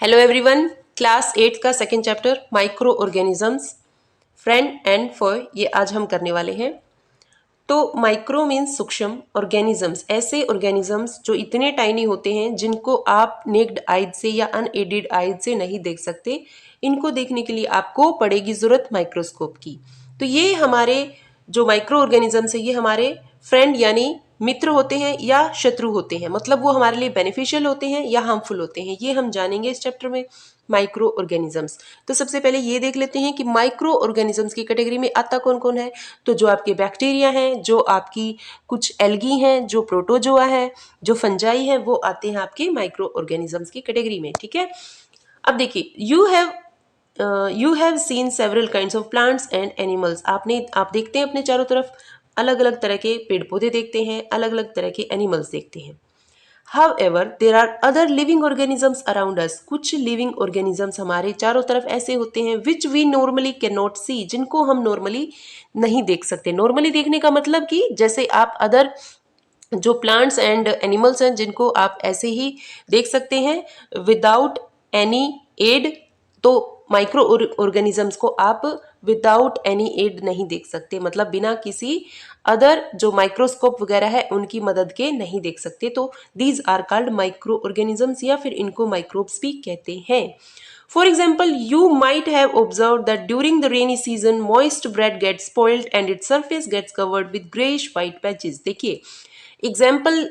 Hello everyone, class 8 का second chapter micro organisms friend and Foy ये आज हम करने वाले हैं। तो माइक्रो मीन्स सूक्ष्म, ऑर्गेनिजम्स ऐसे ऑर्गेनिजम्स जो इतने टाइनी होते हैं जिनको आप नेक्ड आइज से या अनएडेड आइज से नहीं देख सकते। इनको देखने के लिए आपको पड़ेगी जरूरत माइक्रोस्कोप की। तो ये हमारे जो माइक्रो ऑर्गेनिजम्स है ये हमारे फ्रेंड यानी मित्र होते हैं या शत्रु होते हैं, मतलब वो हमारे लिए बेनिफिशियल होते हैं या हार्मफुल होते हैं, ये हम जानेंगे इस चैप्टर में। माइक्रो ऑर्गेनिजम्स, तो सबसे पहले ये देख लेते हैं कि माइक्रो ऑर्गेनिजम्स की कैटेगरी में आता कौन कौन है। तो जो आपके बैक्टीरिया हैं, जो आपकी कुछ एल्गी हैं, जो प्रोटोजोआ है, जो फंजाई है, वो आते हैं आपके माइक्रो ऑर्गेनिजम्स की कैटेगरी में। ठीक है, अब देखिए, you have seen several kinds of plants and animals. आप देखते हैं अपने चारों तरफ अलग अलग तरह के पेड़ पौधे देखते हैं, अलग अलग तरह के एनिमल्स देखते हैं। However, there are other living organisms around us. कुछ लिविंग ऑर्गेनिजम्स हमारे चारों तरफ ऐसे होते हैं which we normally cannot see, जिनको हम नॉर्मली नहीं देख सकते। नॉर्मली देखने का मतलब कि जैसे आप अदर जो प्लांट्स एंड एनिमल्स हैं जिनको आप ऐसे ही देख सकते हैं विदाउट एनी एड, तो माइक्रो ऑर्गेनिजम्स को आप विदाउट एनी एड नहीं देख सकते, मतलब बिना किसी अदर जो माइक्रोस्कोप वगैरह है उनकी मदद के नहीं देख सकते। तो these are called micro organisms या फिर इनको माइक्रोब्स भी कहते हैं। For example, you might have observed that during the rainy season, moist bread gets spoiled and its surface gets covered with grayish white patches. देखिए, एग्जाम्पल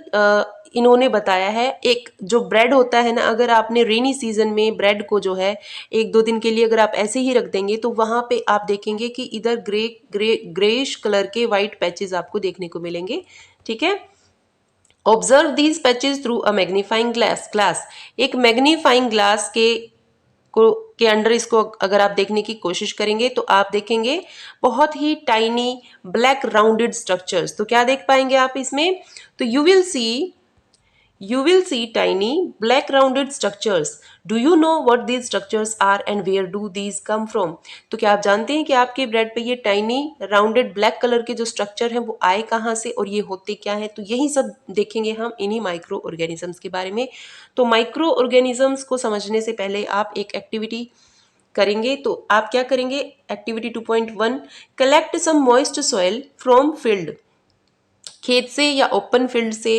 इन्होंने बताया है, एक जो ब्रेड होता है ना, अगर आपने रेनी सीजन में ब्रेड को जो है एक दो दिन के लिए अगर आप ऐसे ही रख देंगे तो वहां पे आप देखेंगे कि इधर ग्रेइश कलर के वाइट पैचेस आपको देखने को मिलेंगे। ठीक है, observe these patches through a magnifying glass. एक मैग्नीफाइंग ग्लास के अंडर इसको अगर आप देखने की कोशिश करेंगे तो आप देखेंगे बहुत ही टाइनी ब्लैक राउंडेड स्ट्रक्चर्स। तो क्या देख पाएंगे आप इसमें? तो you will see tiny black rounded structures. Do you know what these structures are and where do these come from? तो क्या आप जानते हैं कि आपके ब्रेड पे ये टाइनी राउंडेड ब्लैक कलर के जो स्ट्रक्चर हैं वो आए कहाँ से और ये होते क्या है? तो यही सब देखेंगे हम इन्हीं माइक्रो ऑर्गेनिजम्स के बारे में। तो माइक्रो ऑर्गेनिजम्स को समझने से पहले आप एक एक्टिविटी करेंगे। तो आप क्या करेंगे? Activity 2.1, collect some moist soil from field. खेत से या ओपन फील्ड से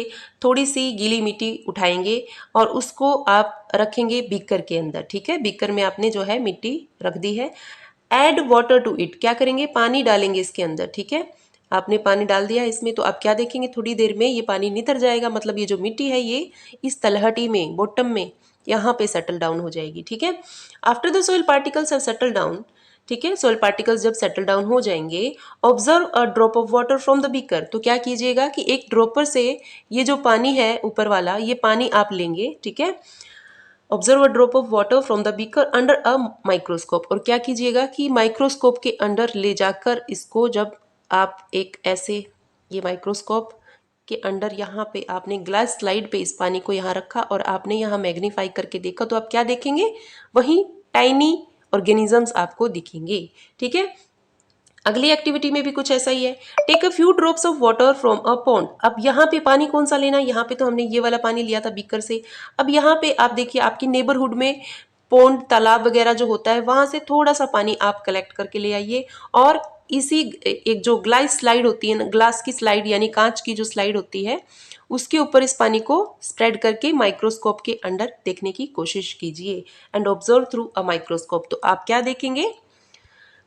थोड़ी सी गीली मिट्टी उठाएंगे और उसको आप रखेंगे बीकर के अंदर। ठीक है, बीकर में आपने जो है मिट्टी रख दी है। एड वाटर टू इट, क्या करेंगे? पानी डालेंगे इसके अंदर। ठीक है, आपने पानी डाल दिया इसमें, तो आप क्या देखेंगे? थोड़ी देर में ये पानी नितर जाएगा, मतलब ये जो मिट्टी है ये इस तलहटी में, बॉटम में, यहाँ पे सेटल डाउन हो जाएगी। ठीक है, after the soil particles have settle down, ठीक है, सोइल पार्टिकल्स जब सेटल डाउन हो जाएंगे, observe a drop of water from the beaker. तो क्या कीजिएगा कि एक ड्रॉपर से ये जो पानी है ऊपर वाला, ये पानी आप लेंगे। ठीक है, observe a drop of water from the beaker under a microscope. और क्या कीजिएगा कि माइक्रोस्कोप के अंडर ले जाकर इसको जब आप एक ऐसे ये माइक्रोस्कोप के अंडर यहाँ पे आपने ग्लास स्लाइड पे इस पानी को यहाँ रखा और आपने यहाँ मैग्नीफाई करके देखा, तो आप क्या देखेंगे? वही टाइनी ऑर्गेनिजम्स आपको दिखेंगे। ठीक है, अगली एक्टिविटी में भी कुछ ऐसा ही है। Take a few drops of water from a pond. अब यहाँ पे पानी कौन सा लेना है? यहाँ पे तो हमने ये वाला पानी लिया था बीकर से। अब यहाँ पे आप देखिए, आपकी नेबरहुड में पॉन्ड, तालाब वगैरह जो होता है वहां से थोड़ा सा पानी आप कलेक्ट करके ले आइए और इसी एक जो ग्लास स्लाइड होती है ना, ग्लास की स्लाइड यानी कांच की जो स्लाइड होती है, उसके ऊपर इस पानी को स्प्रेड करके माइक्रोस्कोप के अंदर देखने की कोशिश कीजिए। And observe through a microscope. तो आप क्या देखेंगे?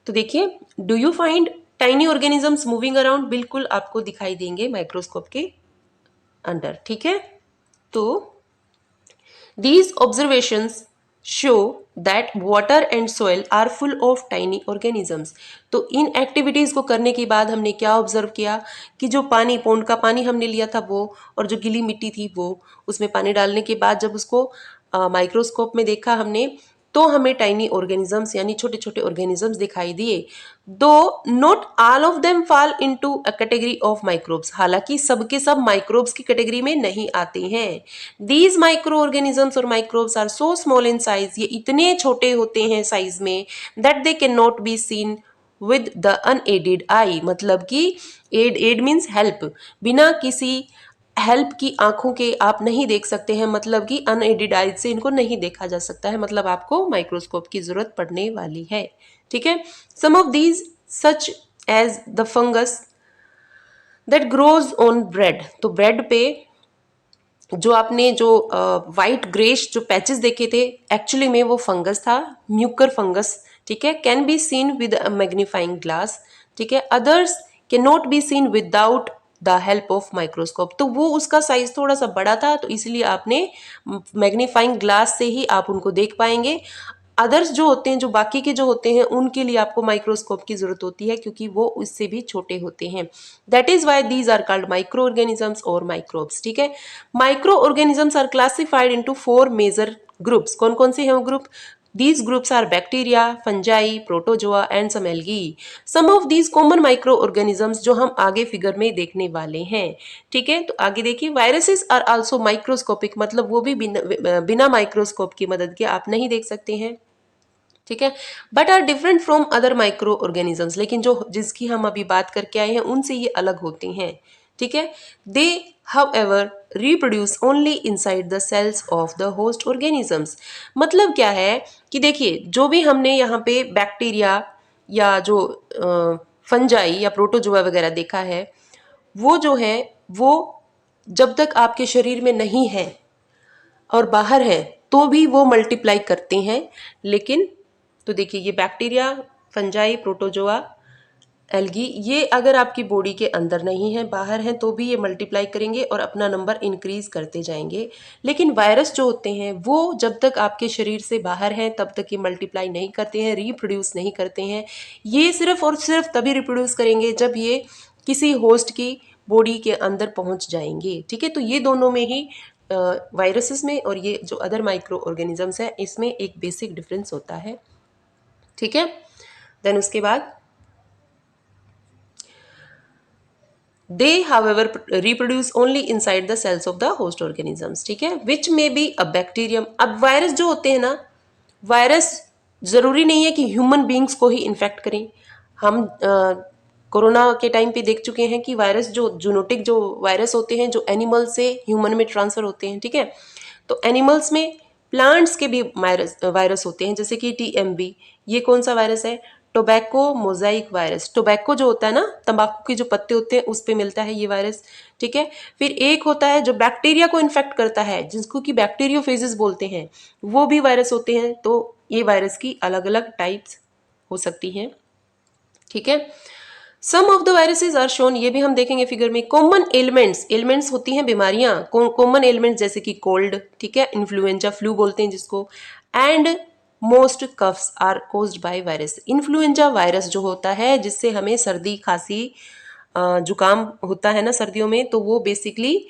तो देखिए, do you find tiny organisms moving around? बिल्कुल आपको दिखाई देंगे माइक्रोस्कोप के अंदर। ठीक है, तो these observations show that water and soil are full of tiny organisms. तो इन एक्टिविटीज को करने के बाद हमने क्या ऑब्जर्व किया कि जो पानी, पौंड का पानी हमने लिया था वो, और जो गीली मिट्टी थी वो, उसमें पानी डालने के बाद जब उसको माइक्रोस्कोप में देखा हमने, तो हमें टाइनी ऑर्गेनिजम्स यानी छोटे छोटे ऑर्गेनिजम्स दिखाई दिए। दो not all of them fall into a category of microbes, हालांकि सबके सब माइक्रोब्स की कैटेगरी में नहीं आते हैं। दीज माइक्रो ऑर्गेनिजम्स और microbes are so small in size, ये इतने छोटे होते हैं साइज में, that they can not be seen with the unaided eye, मतलब कि एड मीन्स हेल्प, बिना किसी हेल्प की आंखों के आप नहीं देख सकते हैं, मतलब कि अनएडेड आइज से इनको नहीं देखा जा सकता है, मतलब आपको माइक्रोस्कोप की जरूरत पड़ने वाली है। ठीक है। Some of these such as the fungus that grows on bread. तो ब्रेड पे जो आपने जो वाइट ग्रेश जो पैचेस देखे थे, एक्चुअली में वो फंगस था, म्यूकर फंगस। ठीक है। Can be seen with a magnifying glass. ठीक है। Others can not be scene without the help of microscope. तो वो उसका साइज थोड़ा सा बड़ा था, तो इसलिए आपने मैग्नीफाइंग ग्लास से ही आप उनको देख पाएंगे। अदर्स जो होते हैं, जो बाकी के जो होते हैं, उनके लिए आपको माइक्रोस्कोप की जरूरत होती है, क्योंकि वो उससे भी छोटे होते हैं। That is why these are called micro organisms और माइक्रोब्स। ठीक है। Micro organisms are classified into 4 major groups. कौन कौन से हैं वो group? These groups are bacteria, fungi, protozoa and some algae. Some of these common microorganisms जो हम आगे फिगर में देखने वाले हैं। ठीक है। तो आगे देखिए, वायरसेस आर आल्सो माइक्रोस्कोपिक, मतलब वो भी बिना माइक्रोस्कोप की मदद के आप नहीं देख सकते हैं। ठीक है। But are different from other micro organisms, लेकिन जो जिसकी हम अभी बात करके आए हैं उनसे ये अलग होते हैं। ठीक है। They however reproduce only inside the cells of the host organisms. मतलब क्या है कि देखिए, जो भी हमने यहाँ पे बैक्टीरिया या जो फंजाई या प्रोटोजोआ वगैरह देखा है, वो जो है वो जब तक आपके शरीर में नहीं है और बाहर है तो भी वो मल्टीप्लाई करते हैं। लेकिन तो देखिए, ये बैक्टीरिया, फंजाई, प्रोटोजोआ, एल्गी, ये अगर आपकी बॉडी के अंदर नहीं है, बाहर हैं, तो भी ये मल्टीप्लाई करेंगे और अपना नंबर इंक्रीज करते जाएंगे। लेकिन वायरस जो होते हैं वो जब तक आपके शरीर से बाहर हैं तब तक ये मल्टीप्लाई नहीं करते हैं, रिप्रोड्यूस नहीं करते हैं। ये सिर्फ और सिर्फ तभी रिप्रोड्यूस करेंगे जब ये किसी होस्ट की बॉडी के अंदर पहुंच जाएंगे। ठीक है। तो ये दोनों में ही, वायरसेस में और ये जो अदर माइक्रो ऑर्गेनिजम्स हैं, इसमें एक बेसिक डिफरेंस होता है। ठीक है। देन उसके बाद they however reproduce only inside the cells of the host organisms. ठीक है। Which may be a bacterium. अब वायरस जो होते हैं ना, वायरस जरूरी नहीं है कि ह्यूमन बींग्स को ही इन्फेक्ट करें। हम कोरोना के टाइम पे देख चुके हैं कि वायरस जो जूनोटिक जो वायरस होते हैं, जो एनिमल से ह्यूमन में ट्रांसफर होते हैं। ठीक है। तो एनिमल्स में प्लांट्स के भी वायरस होते हैं, जैसे कि टीएमवी। ये कौन सा वायरस है? Tobacco Mosaic virus. टोबैको जो होता है ना, तंबाकू के जो पत्ते होते हैं उस पे मिलता है ये वायरस। ठीक है। फिर एक होता है जो बैक्टीरिया को इन्फेक्ट करता है, जिसको कि बैक्टीरियोफेजेस बोलते हैं, वो भी वायरस होते हैं। तो ये वायरस की अलग अलग टाइप्स हो सकती हैं। ठीक है। Some of the viruses are shown, ये भी हम देखेंगे फिगर में। कॉमन एलिमेंट्स, एलिमेंट्स होती हैं बीमारियां, कॉमन एलिमेंट्स जैसे कि कोल्ड, ठीक है, इन्फ्लुएंजा, फ्लू बोलते हैं जिसको, and most coughs are caused by virus. Influenza virus जो होता है, जिससे हमें सर्दी खांसी जुकाम होता है ना सर्दियों में, तो वो बेसिकली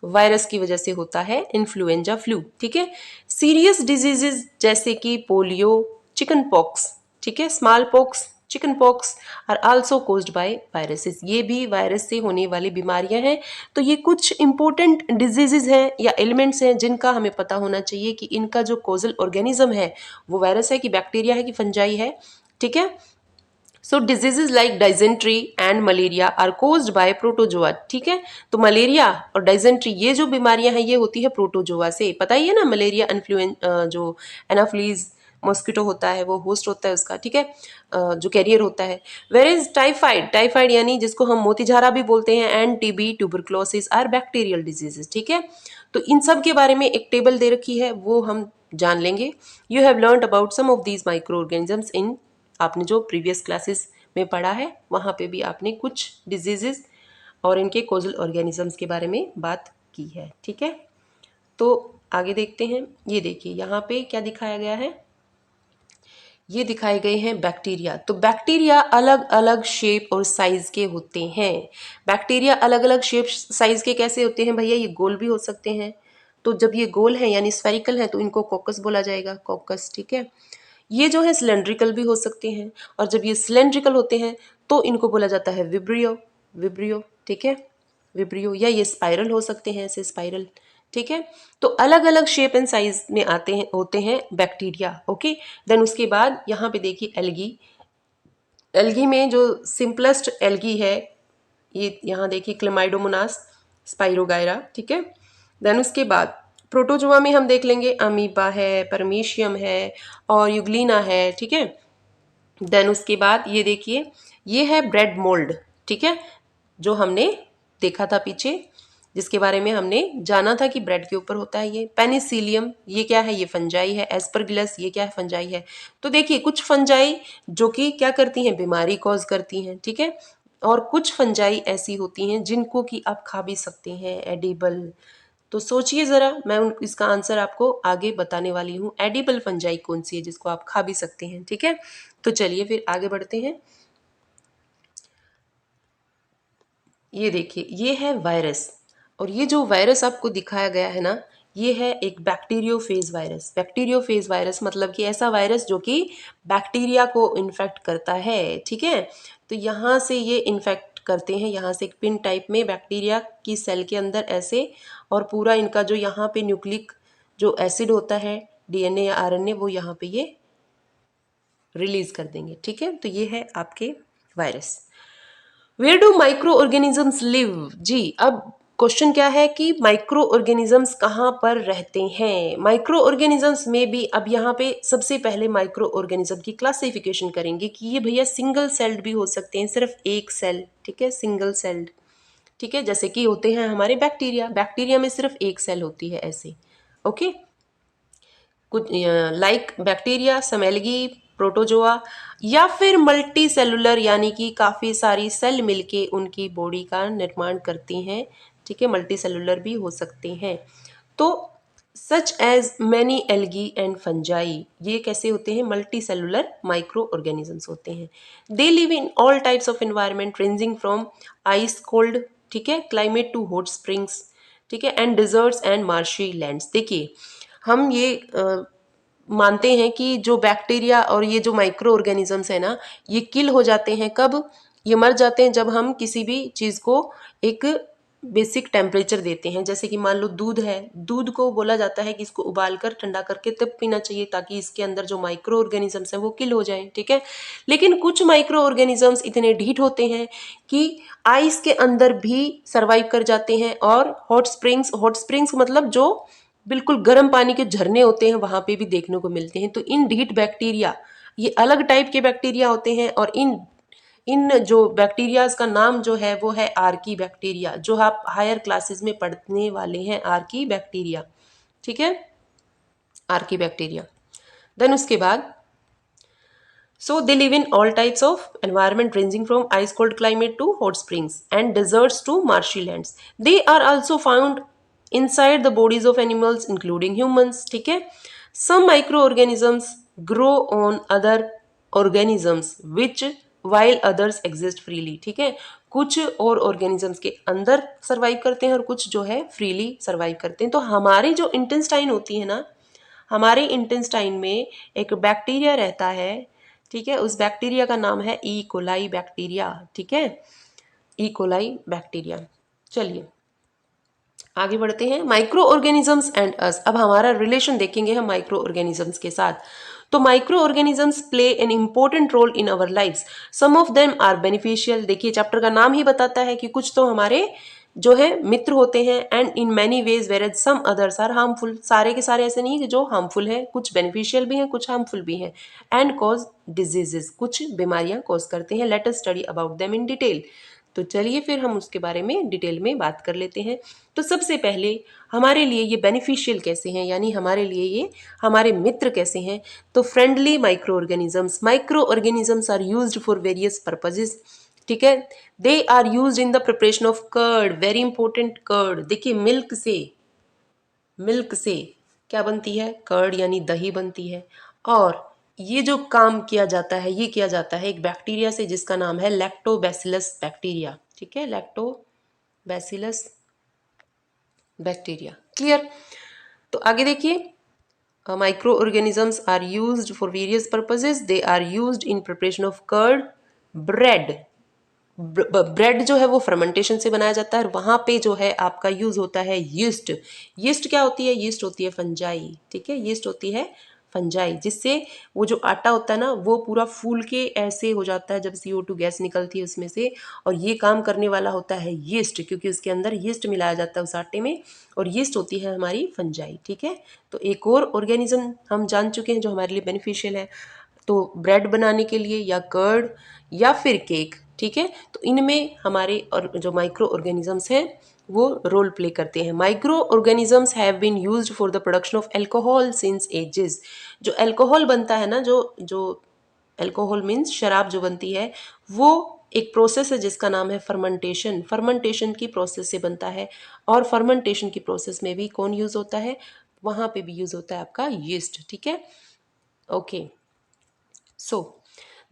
वायरस की वजह से होता है, इन्फ्लुएंजा फ्लू। ठीक है। सीरियस डिजीजेस जैसे कि पोलियो, चिकन पॉक्स, ठीक है, small pox, chicken pox are also caused by viruses. ये भी वायरस से होने वाली बीमारियां हैं। तो ये कुछ इंपॉर्टेंट डिजीजेज हैं या एलिमेंट्स हैं जिनका हमें पता होना चाहिए कि इनका जो कोजल ऑर्गेनिज्म है वो वायरस है कि बैक्टीरिया है कि फंजाई है। ठीक है। So diseases like dysentery and malaria are caused by protozoa. ठीक है। तो मलेरिया और डाइजेंट्री, ये जो बीमारियां हैं, ये होती है प्रोटोजोआ से। पता ही है ना, मलेरिया जो एनाफ्लीज मॉस्किटो होता है, वो होस्ट होता है उसका। ठीक है। जो कैरियर होता है। वेर इज टाइफाइड, टाइफाइड यानी जिसको हम मोतीझारा भी बोलते हैं, and TB, tuberculosis are bacterial diseases. ठीक है। तो इन सब के बारे में एक टेबल दे रखी है, वो हम जान लेंगे। You have learned about some of these micro organisms in, आपने जो प्रीवियस क्लासेस में पढ़ा है वहाँ पे भी आपने कुछ डिजीजेस और इनके कोजल ऑर्गेनिजम्स के बारे में बात की है। ठीक है। तो आगे देखते हैं। ये देखिए यहाँ पे क्या दिखाया गया है, ये दिखाए गए हैं बैक्टीरिया। तो बैक्टीरिया अलग अलग शेप और साइज के होते हैं। बैक्टीरिया अलग अलग शेप साइज के कैसे होते हैं भैया? ये गोल भी हो सकते हैं। तो जब ये गोल है यानी स्फेरिकल है तो इनको कॉकस बोला जाएगा, कॉकस। ठीक है। ये जो है सिलेंड्रिकल भी हो सकते हैं, और जब ये सिलेंड्रिकल होते हैं तो इनको बोला जाता है विब्रियो, विब्रियो। ठीक है। विब्रियो। या ये स्पाइरल हो सकते हैं, ऐसे स्पाइरल। ठीक है। तो अलग अलग शेप एंड साइज में आते हैं, होते हैं बैक्टीरिया। ओके। देन उसके बाद यहाँ पे देखिए एल्गी। एल्गी में जो सिंपलेस्ट एल्गी है, ये यहाँ देखिए क्लेमाइडोमोनास स्पाइरोगायरा, ठीक है। देन उसके बाद प्रोटोजोआ में हम देख लेंगे अमीबा है, परमेशियम है और यूग्लिना है, ठीक है। देन उसके बाद ये देखिए, ये है ब्रेड मोल्ड, ठीक है, जो हमने देखा था पीछे, जिसके बारे में हमने जाना था कि ब्रेड के ऊपर होता है। ये पेनिसिलियम, ये क्या है, ये फंजाई है। एस्परगिलस, ये क्या है, फंजाई है। तो देखिए कुछ फंजाई जो कि क्या करती हैं, बीमारी कॉज करती हैं, ठीक है, और कुछ फंजाई ऐसी होती हैं जिनको कि आप खा भी सकते हैं, एडिबल। तो सोचिए ज़रा, मैं इसका आंसर आपको आगे बताने वाली हूँ। एडिबल फंजाई कौन सी है जिसको आप खा भी सकते हैं, ठीक है। तो चलिए फिर आगे बढ़ते हैं। ये देखिए, ये है वायरस, और ये जो वायरस आपको दिखाया गया है ना, ये है एक बैक्टीरियोफेज वायरस। बैक्टीरियोफेज वायरस मतलब कि ऐसा वायरस जो कि बैक्टीरिया को इन्फेक्ट करता है, ठीक है। तो यहाँ से ये इन्फेक्ट करते हैं, यहाँ से एक पिन टाइप में बैक्टीरिया की सेल के अंदर ऐसे, और पूरा इनका जो यहाँ पे न्यूक्लिक जो एसिड होता है, डीएनए या आरएनए, वो यहाँ पे ये रिलीज कर देंगे, ठीक है। तो ये है आपके virus. Where do micro organisms live? जी, अब क्वेश्चन क्या है कि माइक्रो ऑर्गेनिजम्स कहाँ पर रहते हैं। माइक्रो ऑर्गेनिजम्स में भी अब यहाँ पे सबसे पहले माइक्रो ऑर्गेनिज्म की क्लासिफिकेशन करेंगे कि ये भैया सिंगल सेल्ड भी हो सकते हैं, सिर्फ एक सेल, ठीक है, सिंगल सेल्ड, ठीक है, जैसे कि होते हैं हमारे बैक्टीरिया। बैक्टीरिया में सिर्फ एक सेल होती है ऐसे, ओके। कुछ लाइक बैक्टीरिया, समेलगी, प्रोटोजोआ, या फिर मल्टी सेलुलर, यानी कि काफ़ी सारी सेल मिलके उनकी बॉडी का निर्माण करती हैं, ठीक है, मल्टी सेलुलर भी हो सकते हैं। तो such as many algae and fungi, ये कैसे होते हैं, मल्टी सेलुलर माइक्रो ऑर्गेनिजम्स होते हैं। They live in all types of environment ranging from ice cold, ठीक है, क्लाइमेट टू हॉट स्प्रिंग्स, ठीक है, and deserts and marshy lands. देखिए, हम ये मानते हैं कि जो बैक्टीरिया और ये जो माइक्रो ऑर्गेनिजम्स है ना, ये किल हो जाते हैं कब, ये मर जाते हैं जब हम किसी भी चीज़ को एक बेसिक टेम्परेचर देते हैं। जैसे कि मान लो दूध है, दूध को बोला जाता है कि इसको उबाल कर ठंडा करके तब पीना चाहिए ताकि इसके अंदर जो माइक्रो ऑर्गेनिजम्स हैं वो किल हो जाएं, ठीक है। लेकिन कुछ माइक्रो ऑर्गेनिजम्स इतने ढीठ होते हैं कि आइस के अंदर भी सर्वाइव कर जाते हैं, और हॉट स्प्रिंग्स, हॉट स्प्रिंग्स मतलब जो बिल्कुल गर्म पानी के झरने होते हैं, वहां पे भी देखने को मिलते हैं। तो इन ढीठ बैक्टीरिया, ये अलग टाइप के बैक्टीरिया होते हैं, और इन इन जो बैक्टीरियाज का नाम जो है वो है आर्की बैक्टीरिया, जो आप हायर क्लासेस में पढ़ने वाले हैं, आर्की बैक्टीरिया, ठीक है, आर्की बैक्टीरिया। देन उसके बाद so they live in all types of environment ranging from ice cold climate to hot springs and deserts to marshy lands. They are also found inside the bodies of animals including humans, ठीक है। Some microorganisms grow on other organisms which while others exist freely, ठीक है। कुछ और organisms के अंदर survive करते हैं और कुछ जो है फ्रीली सर्वाइव करते हैं। तो हमारी जो इंटेस्टाइन होती है ना, हमारे इंटेस्टाइन में एक बैक्टीरिया रहता है, ठीक है, उस बैक्टीरिया का नाम है ई कोलाई बैक्टीरिया, ठीक है, ई कोलाई बैक्टीरिया। चलिए आगे बढ़ते हैं। माइक्रो ऑर्गेनिजम्स एंड अस, अब हमारा रिलेशन देखेंगे हम माइक्रो ऑर्गेनिजम्स के साथ। तो micro organisms play an important role in our lives, some of them are beneficial. देखिए चैप्टर का नाम ही बताता है कि कुछ तो हमारे जो है मित्र होते हैं, and in many ways whereas some others are harmful. सारे के सारे ऐसे नहीं कि जो हार्मफुल हैं, कुछ बेनिफिशियल भी हैं, कुछ हार्मफुल भी हैं। एंड कॉज डिजीजेस, कुछ बीमारियां कॉज करते हैं। Let us study about them in detail. तो चलिए फिर हम उसके बारे में डिटेल में बात कर लेते हैं। तो सबसे पहले हमारे लिए ये बेनिफिशियल कैसे हैं, यानी हमारे लिए ये हमारे मित्र कैसे हैं। तो friendly micro organisms are used for various purposes, ठीक है। They are used in the preparation of curd, very important, curd. देखिए मिल्क से क्या बनती है, कर्ड यानी दही बनती है। और ये जो काम किया जाता है, ये किया जाता है एक बैक्टीरिया से जिसका नाम है लैक्टोबैसिलस बैक्टीरिया, ठीक है, लैक्टोबैसिलस बैक्टीरिया, क्लियर। तो आगे देखिए, micro organisms are used for various purposes, they are used in preparation of curd, bread. Bread जो है वो फर्मेंटेशन से बनाया जाता है, और वहाँ पे जो है आपका यूज होता है यीस्ट। यीस्ट क्या होती है, यीस्ट होती है फंजाई, ठीक है, यीस्ट होती है फंजाई, जिससे वो जो आटा होता है ना वो पूरा फूल के ऐसे हो जाता है जब CO2 गैस निकलती है उसमें से। और ये काम करने वाला होता है यीस्ट, क्योंकि उसके अंदर यीस्ट मिलाया जाता है उस आटे में, और यीस्ट होती है हमारी फंजाई। ठीक है, तो एक और ऑर्गेनिज्म हम जान चुके हैं जो हमारे लिए बेनिफिशियल है, तो ब्रेड बनाने के लिए या कर्ड या फिर केक। ठीक है, तो इनमें हमारे और जो माइक्रो ऑर्गेनिजम्स हैं वो रोल प्ले करते हैं। Micro organisms have been used for the production of alcohol since ages. जो अल्कोहल बनता है ना, जो जो अल्कोहल मीन्स शराब जो बनती है, वो एक प्रोसेस है जिसका नाम है फर्मेंटेशन। फर्मेंटेशन की प्रोसेस से बनता है, और फर्मेंटेशन की प्रोसेस में भी कौन यूज़ होता है, वहाँ पे भी यूज़ होता है आपका यीस्ट। ठीक है, okay. So,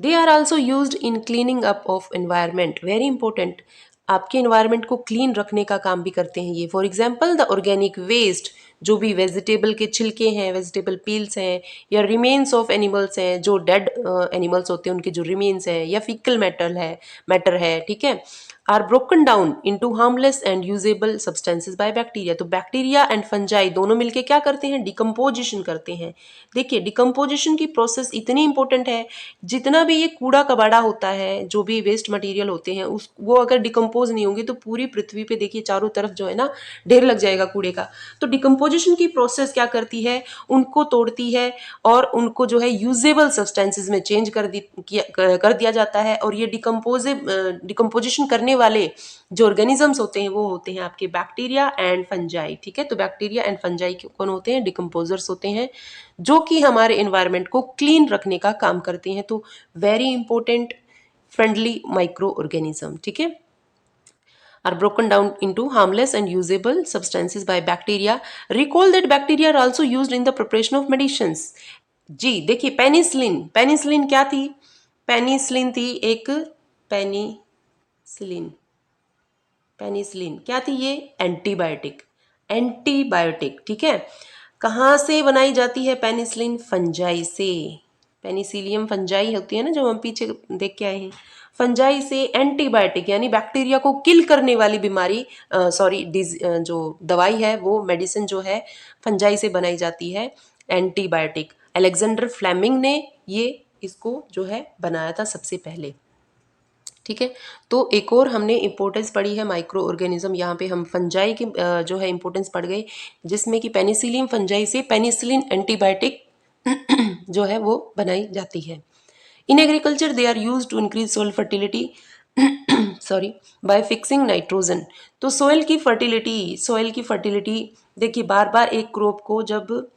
they are also used in cleaning up of environment. Very important. आपके environment को clean रखने का काम भी करते हैं ये। For example, the organic waste, जो भी vegetable के छिलके हैं, vegetable peels हैं, या remains of animals हैं, जो dead animals होते हैं उनके जो remains हैं, या fecal matter है, ठीक है, are broken down into harmless and usable substances by bacteria. तो बैक्टीरिया एंड फंजाई दोनों मिलके क्या करते हैं, डिकम्पोजिशन करते हैं। देखिए, डिकम्पोजिशन की प्रोसेस इतनी इंपॉर्टेंट है, जितना भी ये कूड़ा कबाड़ा होता है, जो भी वेस्ट मटेरियल होते हैं, उस वो अगर डिकम्पोज नहीं होंगे तो पूरी पृथ्वी पे देखिए चारों तरफ जो है ना ढेर लग जाएगा कूड़े का। तो डिकम्पोजिशन की प्रोसेस क्या करती है, उनको तोड़ती है और उनको जो है यूजेबल सब्सटेंसेस में चेंज कर दिया जाता है। और ये डिकम्पोजिशन करने वाले जो ऑर्गेनिजम्स होते हैं वो होते हैं आपके बैक्टीरिया एंड फंजाई। ठीक है, तो बैक्टीरिया एंड फंजाई कौन होते हैं, डिकम्पोजर्स होते हैं, जो कि हमारे एनवायरनमेंट को क्लीन रखने का काम करते हैं। तो very important friendly micro organism. ठीक है, are broken down into harmless and usable substances by bacteria. Recall that bacteria are also used in the preparation of medicines. जी देखिए, पेनिसिलिन, पेनिसिलिन क्या थी, पेनिसिलिन थी एक, पेनिसिलिन, पेनिसिलिन क्या थी, ये एंटीबायोटिक, एंटीबायोटिक। ठीक है, कहाँ से बनाई जाती है पेनिसिलिन, फंजाई से। पेनिसिलियम फंजाई होती है ना, जो हम पीछे देख के आए हैं, फंजाई से एंटीबायोटिक यानी बैक्टीरिया को किल करने वाली बीमारी, सॉरी जो दवाई है वो मेडिसिन जो है फंजाई से बनाई जाती है, एंटीबायोटिक। अलेक्जेंडर फ्लेमिंग ने ये इसको जो है बनाया था सबसे पहले। ठीक है, तो एक और हमने इम्पोर्टेंस पढ़ी है माइक्रो ऑर्गेनिज्म, यहाँ पे हम फंजाई की जो है इम्पोर्टेंस पढ़ गई, जिसमें कि पेनिसिलियम फंजाई से पेनिसिलिन एंटीबायोटिक जो है वो बनाई जाती है। In agriculture they are use to increase soil fertility sorry by fixing nitrogen. तो सोइल की फर्टिलिटी देखिए, बार बार एक क्रॉप को जब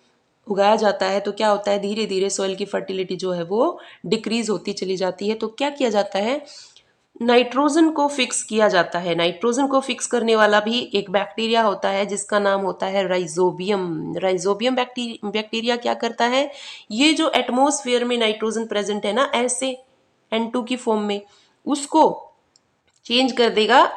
उगाया जाता है तो क्या होता है, धीरे धीरे सोइल की फर्टिलिटी जो है वो डिक्रीज होती चली जाती है। तो क्या किया जाता है, नाइट्रोजन को फिक्स किया जाता है। नाइट्रोजन को फिक्स करने वाला भी एक बैक्टीरिया होता है जिसका नाम होता है राइजोबियम। राइजोबियम बैक्टीरिया क्या करता है, ये जो एटमॉस्फेयर में नाइट्रोजन प्रेजेंट है ना ऐसे N2 की फॉर्म में, उसको चेंज कर देगा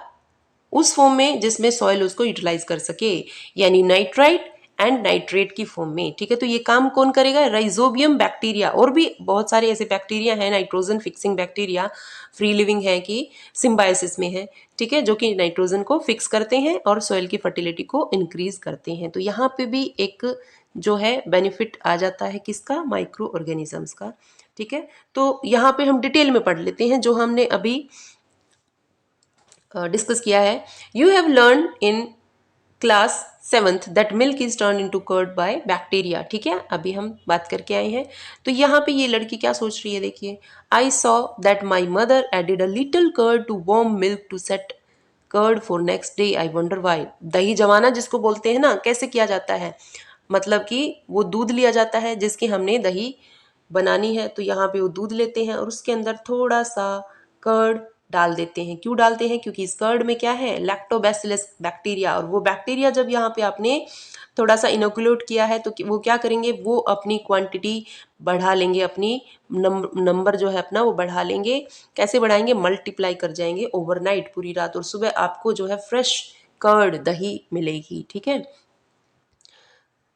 उस फॉर्म में जिसमें सॉइल उसको यूटिलाइज कर सके, यानी नाइट्राइट एंड नाइट्रेट की फॉर्म में। ठीक है, तो ये काम कौन करेगा, राइजोबियम बैक्टीरिया। और भी बहुत सारे ऐसे बैक्टीरिया हैं nitrogen fixing bacteria, free living है कि सिम्बायोसिस में है, ठीक है, जो कि नाइट्रोजन को फिक्स करते हैं और सॉइल की फर्टिलिटी को इंक्रीज करते हैं। तो यहाँ पे भी एक जो है बेनिफिट आ जाता है किसका, माइक्रो ऑर्गेनिजम्स का। ठीक है, तो यहाँ पे हम डिटेल में पढ़ लेते हैं जो हमने अभी डिस्कस किया है। You have learn in class 7th that milk is turn into curd by bacteria. ठीक है, अभी हम बात करके आए हैं। तो यहाँ पे ये लड़की क्या सोच रही है, देखिए, I saw that my mother added a little curd to warm milk to set curd for next day, I wonder why. दही जमाना जिसको बोलते हैं ना, कैसे किया जाता है, मतलब कि वो दूध लिया जाता है जिसकी हमने दही बनानी है, तो यहाँ पे वो दूध लेते हैं और उसके अंदर थोड़ा सा कर्ड डाल देते हैं। क्यों डालते हैं, क्योंकि इस कर्ड में क्या है, लैक्टोबैसिलस बैक्टीरिया, और वो बैक्टीरिया जब यहाँ पे आपने थोड़ा सा इनोकुलेट किया है तो वो क्या करेंगे, वो अपनी क्वांटिटी बढ़ा लेंगे, अपनी नंबर जो है अपना वो बढ़ा लेंगे। कैसे बढ़ाएंगे, मल्टीप्लाई कर जाएंगे ओवरनाइट, पूरी रात, और सुबह आपको जो है फ्रेश कर्ड दही मिलेगी। ठीक है,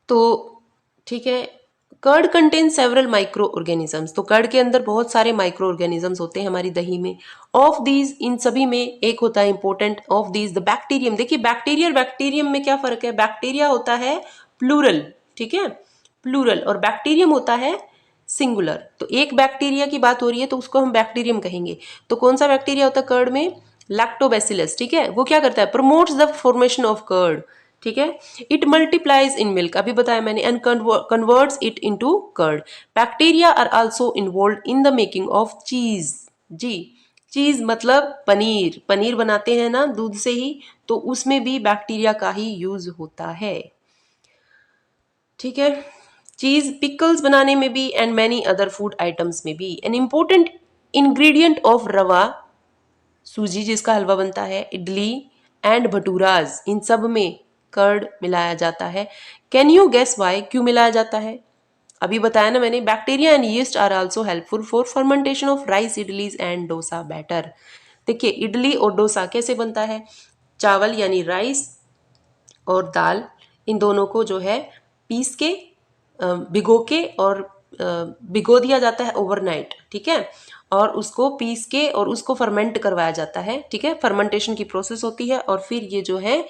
तो ठीक है, curd contain several micro organisms. तो कर्ड के अंदर बहुत सारे माइक्रो ऑर्गेनिजम्स होते हैं हमारी दही में। ऑफ दीज, इन सभी में एक होता है important, of these the bacterium. देखिए, बैक्टीरिया और बैक्टीरियम में क्या फर्क है, बैक्टीरिया होता है प्लूरल, ठीक है, प्लूरल, और बैक्टीरियम होता है सिंगुलर। तो एक बैक्टीरिया की बात हो रही है तो उसको हम बैक्टीरियम कहेंगे। तो कौन सा बैक्टीरिया होता है कर्ड में? लैक्टोबैसिलस, ठीक है। वो क्या करता है? Promotes the formation of curd, ठीक है। इट मल्टीप्लाइज इन मिल्क, अभी बताया मैंने, and converts it into curd. Bacteria are also involve in the making of cheese. जी, चीज मतलब पनीर, पनीर बनाते हैं ना दूध से ही, तो उसमें भी बैक्टीरिया का ही यूज होता है, ठीक है। चीज पिकल्स बनाने में भी and many other food items में भी। एन इम्पोर्टेंट इंग्रेडिएंट ऑफ रवा, सूजी जिसका हलवा बनता है, इडली एंड भटूराज, इन सब में कर्ड मिलाया जाता है। कैन यू गेस वाई, क्यों मिलाया जाता है? अभी बताया ना मैंने, bacteria and yeast are also helpful for fermentation of rice, idlis and dosa batter. देखिए इडली और डोसा कैसे बनता है? चावल यानी राइस और दाल, इन दोनों को जो है पीस के भिगो के और भिगो दिया जाता है ओवरनाइट, ठीक है। और उसको पीस के और उसको फर्मेंट करवाया जाता है, ठीक है। फर्मेंटेशन की प्रोसेस होती है और फिर ये जो है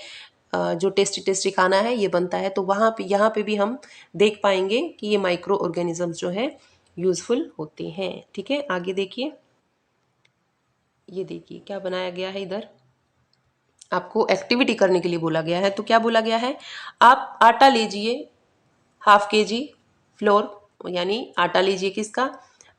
जो टेस्टी टेस्टी खाना है ये बनता है। तो वहाँ पे यहाँ पे भी हम देख पाएंगे कि ये माइक्रो ऑर्गेनिजम्स जो है यूजफुल होते हैं, ठीक है। आगे देखिए, ये देखिए क्या बनाया गया है इधर, आपको एक्टिविटी करने के लिए बोला गया है। तो क्या बोला गया है? आप आटा लीजिए ½ kg, फ्लोर यानी आटा लीजिए, किसका?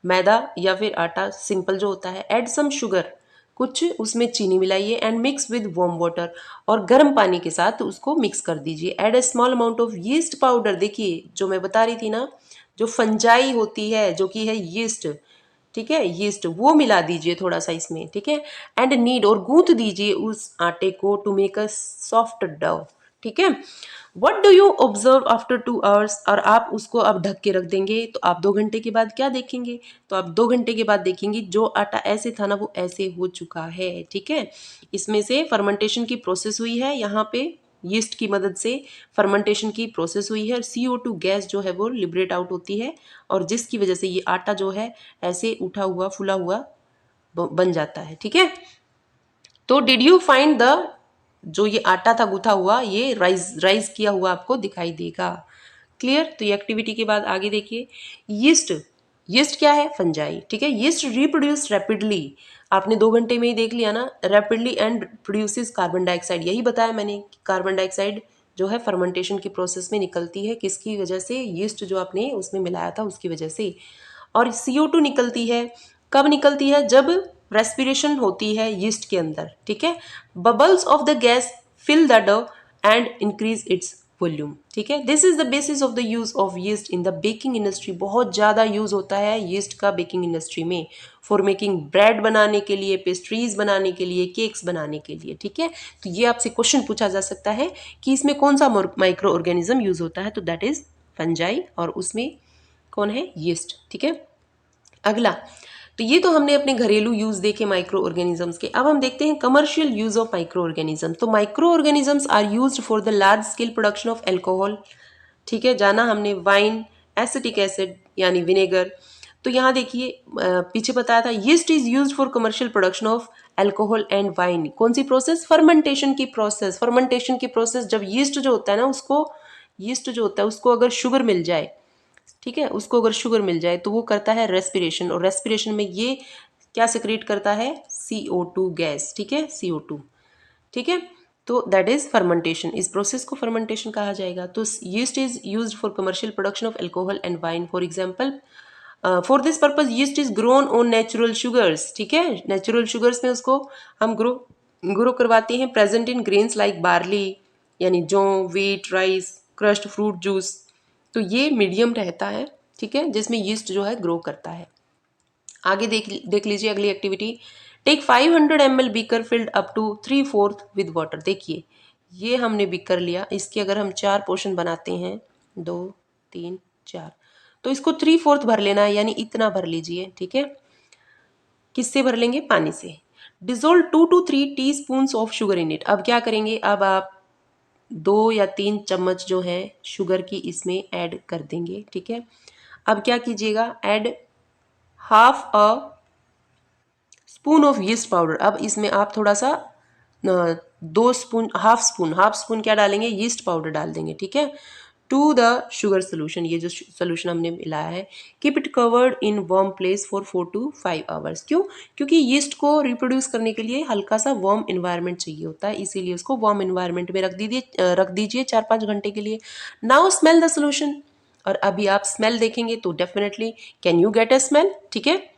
मैदा या फिर आटा सिंपल जो होता है। ऐड सम शुगर, कुछ उसमें चीनी मिलाइए, and mix with warm water, और गर्म पानी के साथ उसको मिक्स कर दीजिए। Add a small amount of yeast powder, देखिए जो मैं बता रही थी ना, जो फंजाई होती है जो कि है यीस्ट, ठीक है, यीस्ट, वो मिला दीजिए थोड़ा सा इसमें, ठीक है। एंड नीड, और गूंथ दीजिए उस आटे को, to make a soft dough, ठीक है। What do you observe after 2 hours, और आप उसको अब ढक के रख देंगे तो आप 2 घंटे के बाद क्या देखेंगे? तो आप 2 घंटे के बाद देखेंगे जो आटा ऐसे था ना वो ऐसे हो चुका है, ठीक है। इसमें से फर्मेंटेशन की प्रोसेस हुई है, यहाँ पे यीस्ट की मदद से फर्मेंटेशन की प्रोसेस हुई है, CO2 गैस जो है वो लिबरेट आउट होती है, और जिसकी वजह से ये आटा जो है ऐसे उठा हुआ फूला हुआ बन जाता है, ठीक है। तो डिड यू फाइंड द, जो ये आटा था गूथा हुआ ये राइज राइज किया हुआ आपको दिखाई देगा, क्लियर। तो ये एक्टिविटी के बाद आगे देखिए, यीस्ट, यीस्ट क्या है? फंजाई, ठीक है। यीस्ट रिप्रोड्यूस रैपिडली, आपने 2 घंटे में ही देख लिया ना, rapidly and produces carbon dioxide, यही बताया मैंने, कार्बन डाइऑक्साइड जो है फर्मेंटेशन की प्रोसेस में निकलती है, किसकी वजह से? यीस्ट जो आपने उसमें मिलाया था उसकी वजह से। और CO2 निकलती है, कब निकलती है? जब रेस्पिरेशन होती है यीस्ट के अंदर, ठीक है। Bubbles of the gas fill the dough and increase its volume, ठीक है। This is the basis of the use of yeast in the baking industry, बहुत ज़्यादा यूज होता है यीस्ट का बेकिंग इंडस्ट्री में, फॉर मेकिंग ब्रेड बनाने के लिए, पेस्ट्रीज बनाने के लिए, केक्स बनाने के लिए, ठीक है। तो ये आपसे क्वेश्चन पूछा जा सकता है कि इसमें कौन सा माइक्रो ऑर्गेनिज्म यूज होता है, तो दैट इज फंजाई, और उसमें कौन है? यीस्ट, ठीक है। अगला, तो ये तो हमने अपने घरेलू यूज देखे माइक्रो ऑर्गेनिजम्स के। अब हम देखते हैं commercial use of micro organism. तो micro organisms are used for the large scale production of alcohol, ठीक है, जाना हमने, वाइन, एसिटिक एसिड यानी विनेगर। तो यहाँ देखिए पीछे बताया था yeast is used for commercial production of alcohol and wine. कौन सी प्रोसेस? फर्मेंटेशन की प्रोसेस। फर्मेंटेशन की प्रोसेस, जब यीस्ट जो होता है ना उसको, यीस्ट जो होता है उसको अगर शुगर मिल जाए, ठीक है, उसको अगर शुगर मिल जाए तो वो करता है रेस्पिरेशन, और रेस्पिरेशन में ये क्या सिक्रेट करता है? CO2 गैस, ठीक है, CO2, ठीक है। तो दैट इज फर्मेंटेशन, इस प्रोसेस को फर्मेंटेशन कहा जाएगा। तो yeast is used for commercial production of alcohol and wine, for example for this purpose yeast is grown on natural sugars, ठीक है। नेचुरल शुगर्स में उसको हम ग्रो ग्रो करवाते हैं। Present in grains like barley यानी जौ, wheat, rice, crushed fruit juice. तो ये मीडियम रहता है, ठीक है, जिसमें यीस्ट जो है ग्रो करता है। आगे देख लीजिए अगली activity, take 500 ml beaker filled up to 3/4 with water. देखिए ये हमने बीकर लिया, इसके अगर हम 4 पोर्शन बनाते हैं, 2, 3, 4, तो इसको 3/4 भर लेना है, यानी इतना भर लीजिए, ठीक है। किससे भर लेंगे? पानी से। Dissolve 2 to 3 teaspoon of sugar in it. अब क्या करेंगे? अब आप 2 या 3 चम्मच जो है शुगर की इसमें ऐड कर देंगे, ठीक है। अब क्या कीजिएगा? Add ½ spoon of yeast powder. अब इसमें आप थोड़ा सा 2 स्पून, ½ स्पून क्या डालेंगे? यीस्ट पाउडर डाल देंगे, ठीक है। टू द शुगर सोल्यूशन, ये जो सोल्यूशन हमने मिलाया है, keep it covered in warm place for 4 to 5 hours. क्यों? क्योंकि यीस्ट को रिप्रोड्यूस करने के लिए हल्का सा वार्म इन्वायरमेंट चाहिए होता है, इसीलिए उसको वार्म इन्वायरमेंट में रख दीजिए 4-5 घंटे के लिए। नाउ स्मेल द सोल्यूशन, और अभी आप स्मेल देखेंगे तो definitely can you get a smell, ठीक है।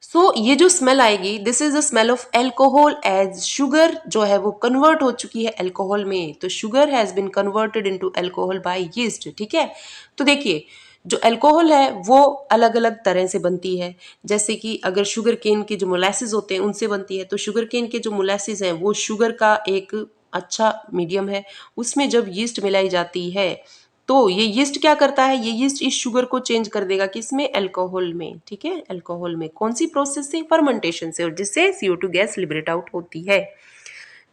सो ये जो स्मेल आएगी, this is the smell of alcohol, as sugar जो है वो कन्वर्ट हो चुकी है एल्कोहल में, तो sugar has been converted into alcohol by yeast, ठीक है। तो देखिए जो एल्कोहल है वो अलग अलग तरह से बनती है, जैसे कि अगर शुगर केन के जो मोलासिस होते हैं उनसे बनती है, तो शुगर केन के जो मोलासिस हैं वो शुगर का एक अच्छा मीडियम है, उसमें जब यीस्ट मिलाई जाती है तो ये यीस्ट क्या करता है, ये यीस्ट इस शुगर को चेंज कर देगा किसमें, एल्कोहल में, ठीक है। एल्कोहल में कौन सी प्रोसेस से, फर्मेंटेशन से, और जिससे CO2 गैस लिबरेट आउट होती है,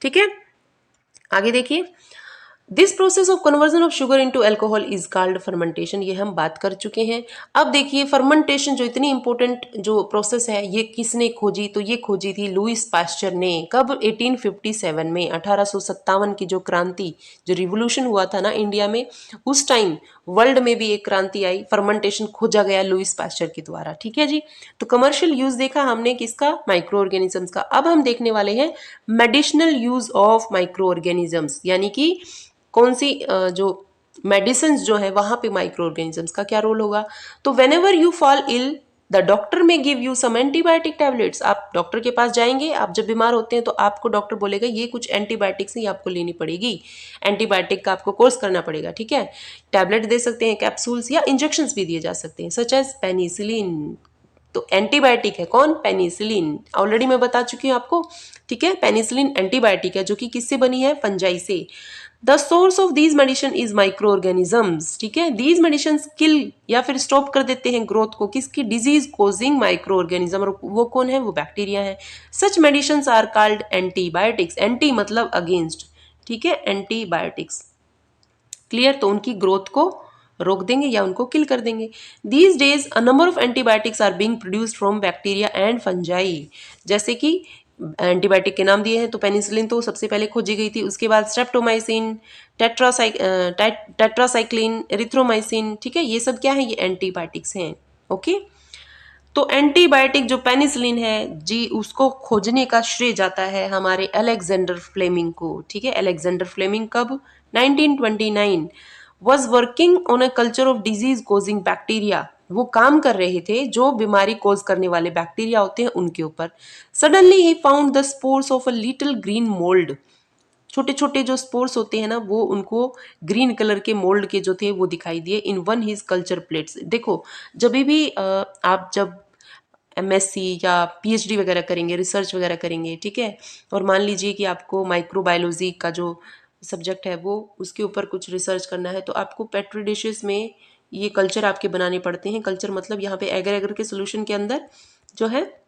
ठीक है। आगे देखिए, this process of conversion of sugar into alcohol is called fermentation, ये हम बात कर चुके हैं। अब देखिए फर्मेंटेशन जो इतनी इंपॉर्टेंट जो प्रोसेस है, ये किसने खोजी, तो ये खोजी थी लुईस पास्चर ने। कब? 1857 में, 1857 की जो क्रांति, जो रिवोल्यूशन हुआ था ना इंडिया में, उस टाइम वर्ल्ड में भी एक क्रांति आई, फर्मेंटेशन खोजा गया लुईस पास्चर के द्वारा, ठीक है जी। तो कमर्शियल यूज देखा हमने किसका, माइक्रो ऑर्गेनिजम्स का। अब हम देखने वाले हैं medicinal use of micro organisms, यानी कि कौन सी जो मेडिसिन जो है वहां पे माइक्रो ऑर्गेनिजम्स का क्या रोल होगा। तो whenever you fall ill, the doctor may give you some antibiotic tablets, आप डॉक्टर के पास जाएंगे, आप जब बीमार होते हैं तो आपको डॉक्टर बोलेगा ये कुछ एंटीबायोटिक्स ही आपको लेनी पड़ेगी, एंटीबायोटिक का आपको कोर्स करना पड़ेगा, ठीक है। टैबलेट दे सकते हैं, कैप्सूल्स या इंजेक्शंस भी दिए जा सकते हैं, सच एज पेनिसिलिन। तो एंटीबायोटिक है कौन, पेनिसिलिन, ऑलरेडी मैं बता चुकी हूँ आपको, ठीक है। पेनिसिलिन एंटीबायोटिक है जो कि किससे बनी है, फंजाई से। The source of these medicine is micro organisms, ठीक है। दीज मेडिसिन किल या फिर स्टॉप कर देते हैं ग्रोथ को, किसकी, डिजीज कोजिंग माइक्रो ऑर्गेनिज्म, और वो कौन है, वो बैक्टीरिया है। Such medicine are called antibiotics, anti मतलब अगेंस्ट, ठीक है, एंटीबायोटिक्स, क्लियर। तो उनकी ग्रोथ को रोक देंगे या उनको किल कर देंगे। These days a number of antibiotics are being produced from bacteria and fungi, जैसे कि एंटीबायोटिक के नाम दिए हैं, तो पेनिसिलिन तो सबसे पहले खोजी गई थी, उसके बाद स्ट्रेप्टोमाइसिन, टेट्रासाइक्लिन, एरिथ्रोमाइसिन, ठीक है, ये सब क्या है, ये एंटीबायोटिक्स हैं, ओके। तो एंटीबायोटिक जो पेनिसिलिन है जी, उसको खोजने का श्रेय जाता है हमारे अलेक्जेंडर फ्लेमिंग को, ठीक है। अलेक्जेंडर फ्लेमिंग कब, 1929, was working on a culture of disease causing bacteria, वो काम कर रहे थे जो बीमारी कोज करने वाले बैक्टीरिया होते हैं उनके ऊपर। Suddenly he found the spores of a little green mould, छोटे छोटे जो स्पोर्स होते हैं ना, वो उनको ग्रीन कलर के मोल्ड के जो थे वो दिखाई दिए in one his culture plates. देखो जब भी आप जब MSc या PhD वगैरह करेंगे, रिसर्च वगैरह करेंगे, ठीक है, और मान लीजिए कि आपको माइक्रोबायोलॉजी का जो सब्जेक्ट है वो उसके ऊपर कुछ रिसर्च करना है, तो आपको पेट्री डिशेस में ये कल्चर आपके बनाने पड़ते हैं। कल्चर मतलब यहाँ पे एगर एगर के सोल्यूशन के अंदर जो है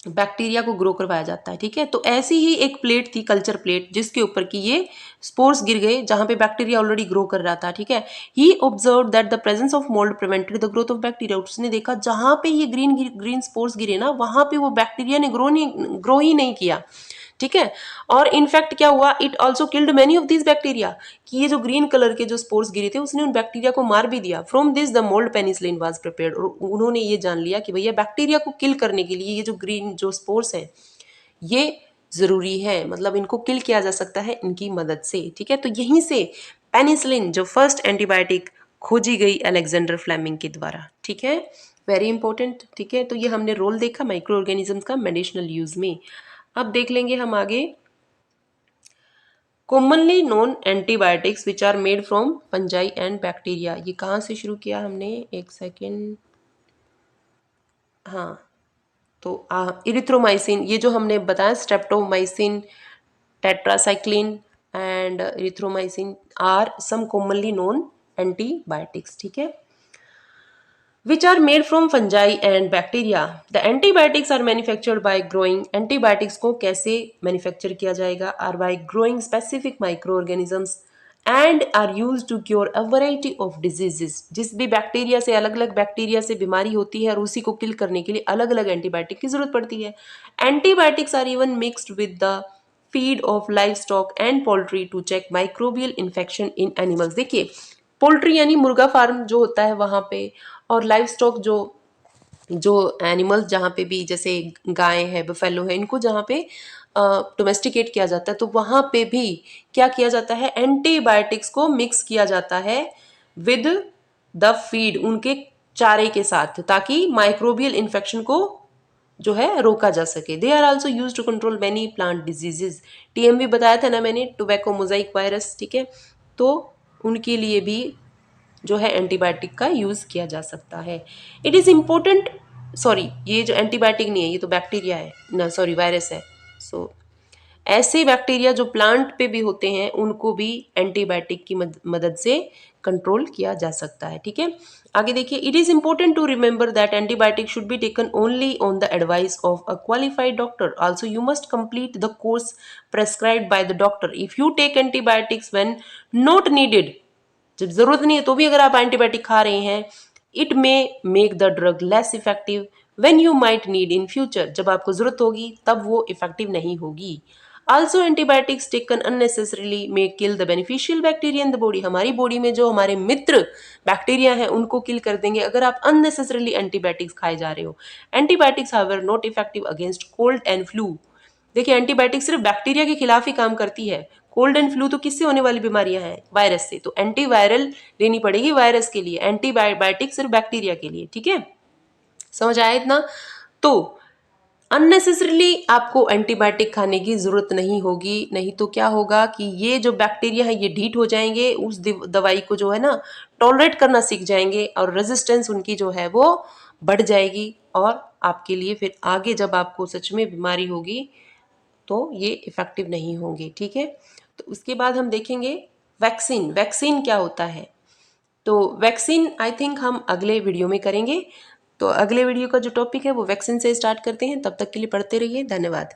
बैक्टीरिया को ग्रो करवाया जाता है, ठीक है। तो ऐसी ही एक प्लेट थी, कल्चर प्लेट, जिसके ऊपर की ये स्पोर्स गिर गए जहां पे बैक्टीरिया ऑलरेडी ग्रो कर रहा था, ठीक है। He observe that the presence of mould prevented the growth of bacteria, उसने देखा जहां पे ये ग्रीन ग्रीन स्पोर्स गिरे ना, वहां पे वो बैक्टीरिया ने ग्रो ही नहीं किया, ठीक है। और इनफैक्ट क्या हुआ, it also killed many of this bacteria, कि ये जो ग्रीन कलर के जो स्पोर्स गिरे थे उसने उन बैक्टीरिया को मार भी दिया। From this the mould penicillin was prepared, और उन्होंने ये जान लिया कि भैया बैक्टीरिया को किल करने के लिए ये जो ग्रीन जो स्पोर्स हैं ये जरूरी है, मतलब इनको किल किया जा सकता है इनकी मदद से, ठीक है। तो यहीं से पेनिसिलिन जो फर्स्ट एंटीबायोटिक खोजी गई अलेक्जेंडर फ्लेमिंग के द्वारा, ठीक है, वेरी इंपॉर्टेंट, ठीक है। तो ये हमने रोल देखा माइक्रो ऑर्गेनिजम्स का मेडिसिनल यूज में। अब देख लेंगे हम आगे, commonly known antibiotics which are made from fungi and bacteria, ये कहाँ से शुरू किया हमने, एक सेकेंड, हाँ, तो इरिथ्रोमाइसिन, ये जो हमने बताया streptomycin, tetracycline and erythromycin are some commonly known antibiotics, ठीक है, which are made from fungi and bacteria. The antibiotics are manufactured by growing. Antibiotics को कैसे manufacture किया जाएगा, are by growing specific microorganisms and are used to cure a variety of diseases. जिस भी bacteria से, अलग अलग बैक्टीरिया से बीमारी होती है और उसी को किल करने के लिए अलग अलग एंटीबायोटिक की जरूरत पड़ती है। Antibiotics are even mixed with the feed of livestock and poultry to check microbial infection in animals. देखिए पोल्ट्री यानी मुर्गा फार्म जो होता है वहाँ पे, और लाइव स्टॉक जो एनिमल्स जहाँ पे भी, जैसे गाय है, बफेलो है, इनको जहाँ पे डोमेस्टिकेट किया जाता है तो वहाँ पे भी क्या किया जाता है, एंटीबायोटिक्स को मिक्स किया जाता है विद द फीड, उनके चारे के साथ, ताकि माइक्रोबियल इन्फेक्शन को जो है रोका जा सके। They are also use to control many plant diseases. TMV बताया था ना मैंने, टोबैको मोजाइक वायरस, ठीक है, तो उनके लिए भी जो है एंटीबायोटिक का यूज़ किया जा सकता है। इट इज़ इम्पोर्टेंट, सॉरी ये जो एंटीबायोटिक नहीं है, ये तो बैक्टीरिया है ना, सॉरी वायरस है। सो ऐसे बैक्टीरिया जो प्लांट पे भी होते हैं उनको भी एंटीबायोटिक की मदद से कंट्रोल किया जा सकता है, ठीक है। आगे देखिए, it is important to remember that antibiotic should be taken only on the advice of a qualified doctor. Also you must complete the course prescribed by the doctor. If you take antibiotics when not needed, जब जरूरत नहीं है तो भी अगर आप antibiotic खा रहे हैं, it may make the drug less effective when you might need in future, जब आपको जरूरत होगी तब वो इफेक्टिव नहीं होगी। Also antibiotics taken unnecessarily may kill the beneficial bacteria in the body. हमारी बॉडी में जो हमारे मित्र बैक्टीरिया हैं उनको किल कर देंगे अगर आप अननेसेसरीली एंटीबायोटिक्स खाए जा रहे हो। Antibiotics however not effective against cold and flu. देखिए, एंटीबायोटिक सिर्फ बैक्टीरिया के खिलाफ ही काम करती है। कोल्ड एंड फ्लू तो किससे होने वाली बीमारियां हैं, वायरस से, तो एंटीवायरल लेनी पड़ेगी वायरस के लिए, एंटीबायोटिक सिर्फ बैक्टीरिया के लिए, ठीक है। समझ आया इतना? तो अननेसेसरीली आपको एंटीबायोटिक खाने की जरूरत नहीं होगी, नहीं तो क्या होगा कि ये जो बैक्टीरिया है ये ढीठ हो जाएंगे, उस दवाई को जो है ना टॉलरेट करना सीख जाएंगे, और रेजिस्टेंस उनकी जो है वो बढ़ जाएगी, और आपके लिए फिर आगे जब आपको सच में बीमारी होगी तो ये इफेक्टिव नहीं होंगे, ठीक है। तो उसके बाद हम देखेंगे वैक्सीन। वैक्सीन क्या होता है, तो वैक्सीन आई थिंक हम अगले वीडियो में करेंगे। तो अगले वीडियो का जो टॉपिक है वो वैक्सीन से स्टार्ट करते हैं। तब तक के लिए पढ़ते रहिए, धन्यवाद।